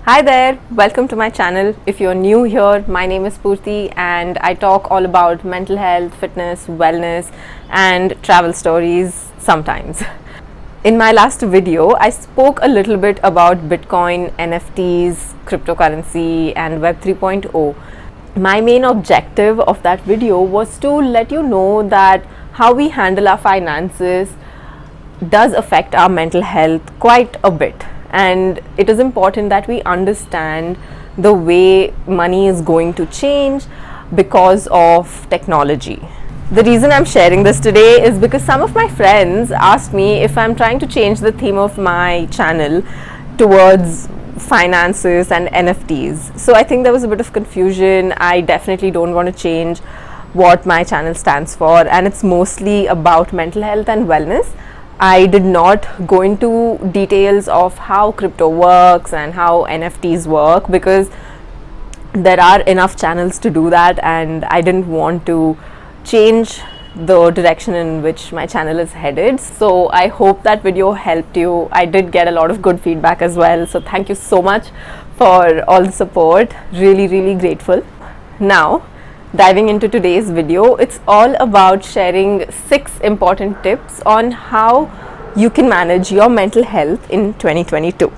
Hi there, welcome to my channel. If you're new here, my name is Purti and I talk all about mental health, fitness, wellness and travel stories sometimes. In my last video, I spoke a little bit about Bitcoin, NFTs, cryptocurrency and Web 3.0. My main objective of that video was to let you know that how we handle our finances does affect our mental health quite a bit. And it is important that we understand the way money is going to change because of technology. The reason I'm sharing this today is because some of my friends asked me if I'm trying to change the theme of my channel towards finances and NFTs. So I think there was a bit of confusion. I definitely don't want to change what my channel stands for, and it's mostly about mental health and wellness. I did not go into details of how crypto works and how NFTs work because there are enough channels to do that, and I didn't want to change the direction in which my channel is headed. So I hope that video helped you. I did get a lot of good feedback as well, so thank you so much for all the support. Really grateful. Now diving into today's video, it's all about sharing 6 important tips on how you can manage your mental health in 2022.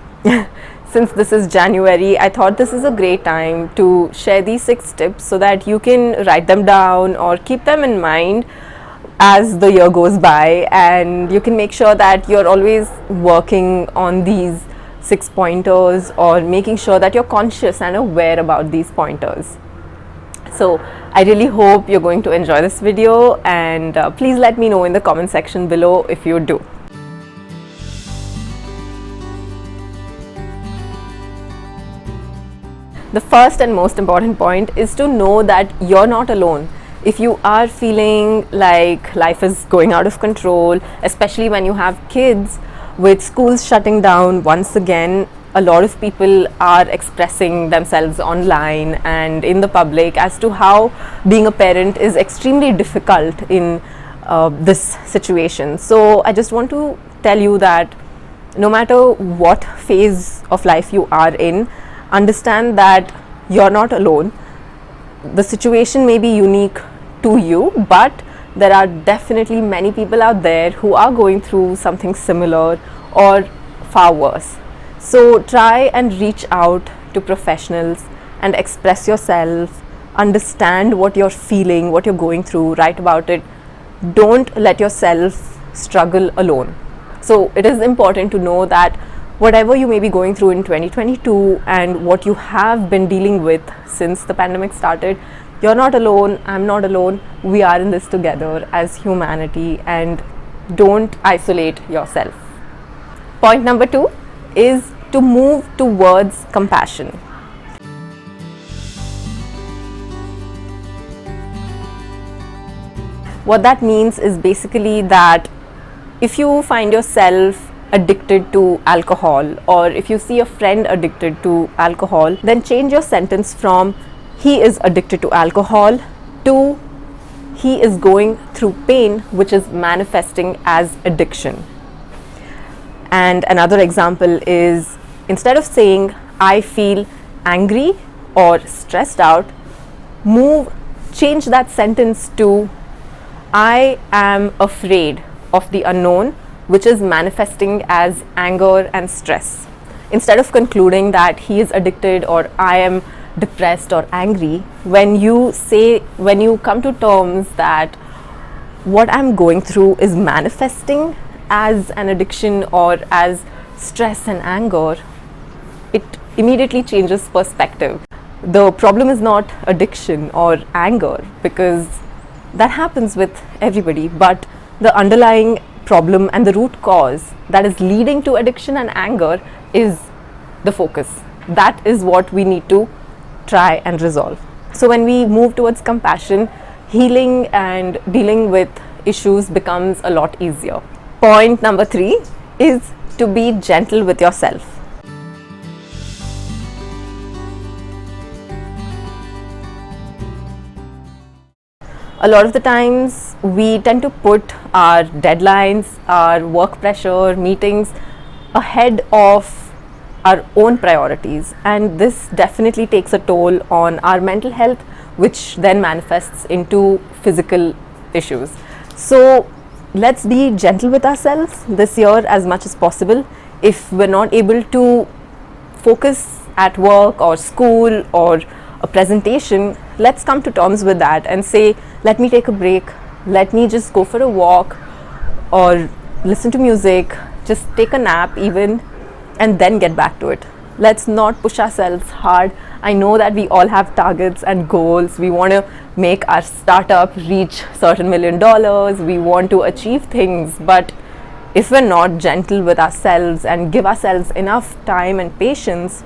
Since this is January, I thought this is a great time to share these 6 tips so that you can write them down or keep them in mind as the year goes by, and you can make sure that you're always working on these 6 pointers or making sure that you're conscious and aware about these pointers. So I really hope you're going to enjoy this video, and please let me know in the comment section below if you do. The first and most important point is to know that you're not alone. If you are feeling like life is going out of control, especially when you have kids, with schools shutting down once again, a lot of people are expressing themselves online and in the public as to how being a parent is extremely difficult in this situation. So I just want to tell you that no matter what phase of life you are in, understand that you're not alone. The situation may be unique to you, but there are definitely many people out there who are going through something similar or far worse. So try and reach out to professionals and express yourself, understand what you're feeling, what you're going through, write about it. Don't let yourself struggle alone. So it is important to know that whatever you may be going through in 2022 and what you have been dealing with since the pandemic started, you're not alone, I'm not alone, we are in this together as humanity, and don't isolate yourself. Point number 2 is to move towards compassion. What that means is basically that if you find yourself addicted to alcohol, or if you see a friend addicted to alcohol, then change your sentence from he is addicted to alcohol to he is going through pain which is manifesting as addiction. And another example is, instead of saying I feel angry or stressed out, change that sentence to I am afraid of the unknown, which is manifesting as anger and stress. Instead of concluding that he is addicted or I am depressed or angry, when you come to terms that what I'm going through is manifesting as an addiction or as stress and anger, it immediately changes perspective. The problem is not addiction or anger, because that happens with everybody, but the underlying problem and the root cause that is leading to addiction and anger is the focus. That is what we need to try and resolve. So when we move towards compassion, healing and dealing with issues becomes a lot easier. Point number 3 is to be gentle with yourself. A lot of the times we tend to put our deadlines, our work pressure, meetings ahead of our own priorities, and this definitely takes a toll on our mental health, which then manifests into physical issues. So let's be gentle with ourselves this year as much as possible. If we're not able to focus at work or school or a presentation, let's come to terms with that and say, let me take a break, let me just go for a walk or listen to music, just take a nap even, and then get back to it. Let's not push ourselves hard. I know that we all have targets and goals. We want to make our startup reach certain $1 million. We want to achieve things, but if we're not gentle with ourselves and give ourselves enough time and patience,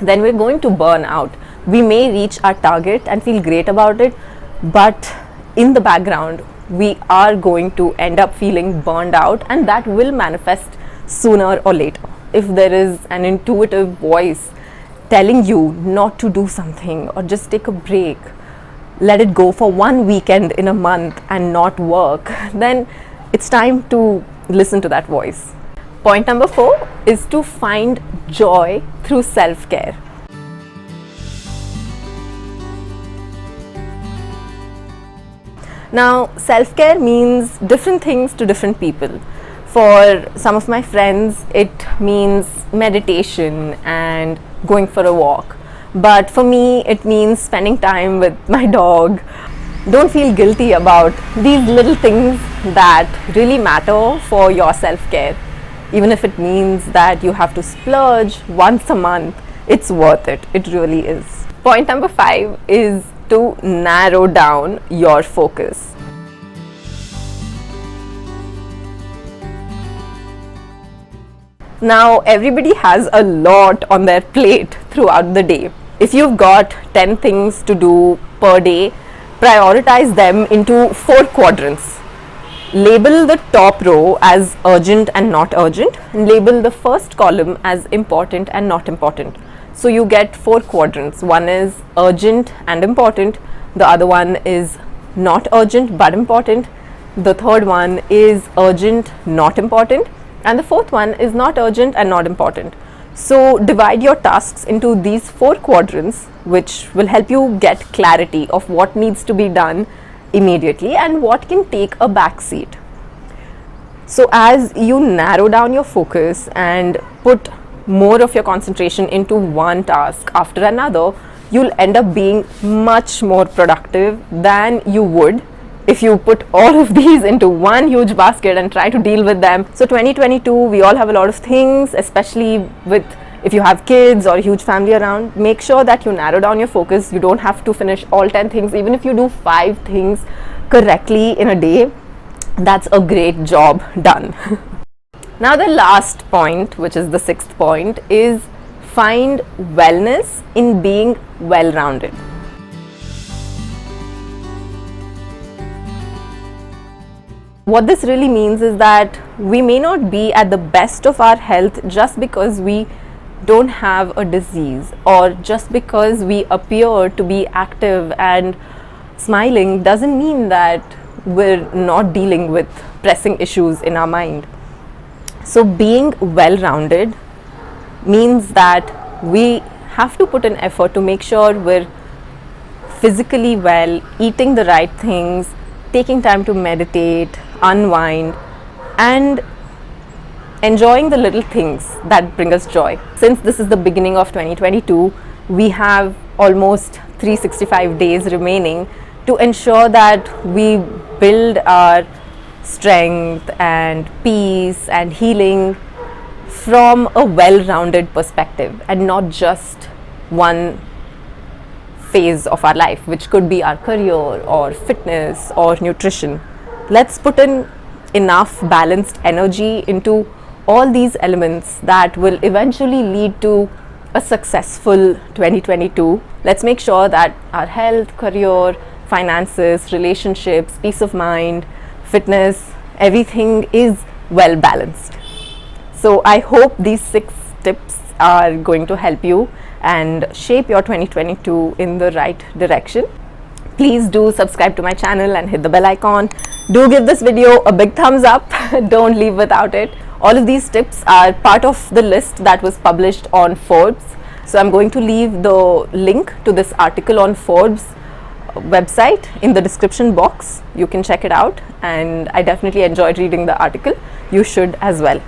then we're going to burn out. We may reach our target and feel great about it, but in the background, we are going to end up feeling burned out, and that will manifest sooner or later. If there is an intuitive voice telling you not to do something or just take a break, let it go for one weekend in a month and not work, then it's time to listen to that voice. Point number 4 is to find joy through self-care. Now, self-care means different things to different people. For some of my friends, it means meditation and going for a walk. But for me, it means spending time with my dog. Don't feel guilty about these little things that really matter for your self-care. Even if it means that you have to splurge once a month, it's worth it. It really is. Point number 5 is to narrow down your focus. Now, everybody has a lot on their plate throughout the day. If you've got 10 things to do per day, prioritize them into 4 quadrants. Label the top row as urgent and not urgent, and label the first column as important and not important. So you get 4 quadrants. One is urgent and important, the other one is not urgent but important, the third one is urgent, not important, and the fourth one is not urgent and not important. So divide your tasks into these 4 quadrants, which will help you get clarity of what needs to be done immediately and what can take a back seat. So as you narrow down your focus and put more of your concentration into one task after another, you'll end up being much more productive than you would if you put all of these into one huge basket and try to deal with them. So 2022, we all have a lot of things, especially with if you have kids or a huge family around. Make sure that you narrow down your focus. You don't have to finish all 10 things. Even if you do 5 things correctly in a day, that's a great job done. Now the last point, which is the 6th point, is find wellness in being well-rounded. What this really means is that we may not be at the best of our health just because we don't have a disease, or just because we appear to be active and smiling doesn't mean that we're not dealing with pressing issues in our mind. So being well-rounded means that we have to put an effort to make sure we're physically well, eating the right things, taking time to meditate, unwind, and enjoying the little things that bring us joy. Since this is the beginning of 2022, we have almost 365 days remaining to ensure that we build our strength and peace and healing from a well-rounded perspective, and not just one phase of our life, which could be our career or fitness or nutrition. Let's put in enough balanced energy into all these elements that will eventually lead to a successful 2022. Let's make sure that our health, career, finances, relationships, peace of mind, fitness, everything is well balanced. So I hope these 6 tips are going to help you and shape your 2022 in the right direction. Please do subscribe to my channel and hit the bell icon. Do give this video a big thumbs up. Don't leave without it. All of these tips are part of the list that was published on Forbes. So I'm going to leave the link to this article on Forbes website in the description box. You can check it out, and I definitely enjoyed reading the article. You should as well.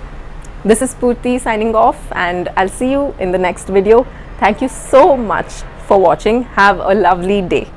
This is Spurti signing off, and I'll see you in the next video. Thank you so much for watching. Have a lovely day.